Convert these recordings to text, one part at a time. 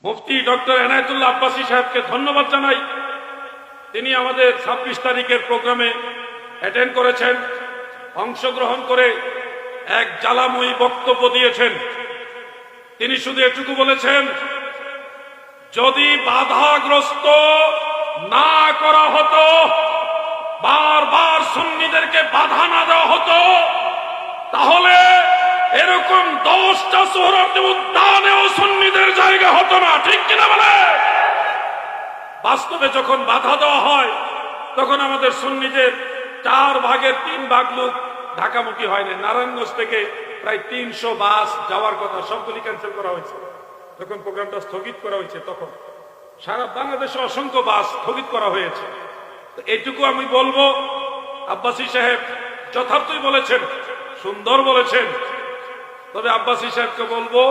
মুফতি doctor Enayetullah Abbasi সাহেবকে ধন্যবাদ জানাই। তিনি আমাদের 26 তারিখের প্রোগ্রামে অ্যাটেন্ড করেছেন, অংশগ্রহণ করে এক জ্বালাময়ী বক্তব্য দিয়েছেন। তিনি শুধু এটুকু বলেছেন, যদি বাধাগ্রস্ত না করা হতো, বারবার সুন্নিদেরকে বাধা না দেওয়া হতো, তাহলে এরকম 10টা সোহরাওয়ার্দী উদ্যানেও সুন্নিদের জায়গা হতো না। ঠিক কিনা বলে? বাস্তবে যখন বাধা দেওয়া হয় তখন আমাদের সুন্নিদের 4 ভাগের 3 ভাগ লোক ঢাকামুখী হয় না। নারায়ণগঞ্জ থেকে প্রায় 300 বাস যাওয়ার কথা, সবগুলি ক্যান্সেল করা হয়েছে। যখন প্রোগ্রামটা স্থগিত করা হয়েছে তখন সারা বাংলাদেশে অসংখ্য বাস স্থগিত করা হয়েছে। এইটুকু আমি বলবো, আব্বাসী সাহেব যথার্থই বলেছেন, সুন্দর বলেছেন। তবে আব্বাসী সাহেবকে বলবো,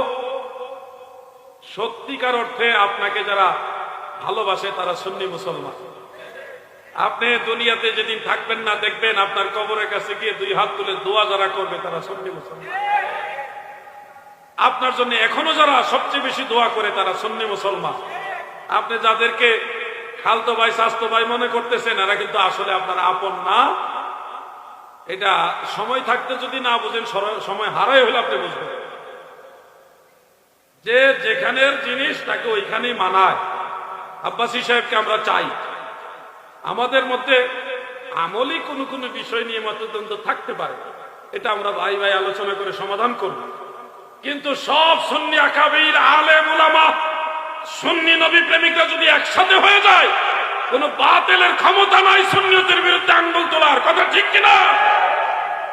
সত্যিকার অর্থে আপনাকে যারা ভালোবাসে তারা সুন্নি মুসলমান। আপনি দুনিয়াতে যেদিন থাকবেন না, দেখবেন আপনার কবরের কাছে গিয়ে 2 হাত তুলে দোয়া যারা করবে তারা সুন্নি মুসলমান। আপনার জন্য এখনো যারা সবচেয়ে বেশি দোয়া করে তারা সুন্নি মুসলমান। আপনি যাদেরকে খালতো ভাই চাচতো ভাই মনে করতেছেন, এরা কিন্তু আসলে আপনার আপন না। এটা সময় থাকতে যদি না বুঝেন, সময় হারাই হলে আপনি বুঝবেন যে যেখানের জিনিস তাকে ওইখানেই মানায়। আব্বাসী সাহেবকে আমরা চাই। আমাদের মধ্যে আমলি কোনো বিষয় নিয়ে মতদ্বন্দ্ব থাকতে পারে, এটা আমরা ভাই ভাই আলোচনা করে সমাধান করব। কিন্তু সব সুন্নি আকাবির আলেম উলামা, সুন্নি নবী প্রেমিকরা যদি একসাথে হয়ে যায়, কোন বাতিলের ক্ষমতা নাই সুন্নিয়তের বিরুদ্ধে আঙ্গুল তোলার। কথা ঠিক কিনা?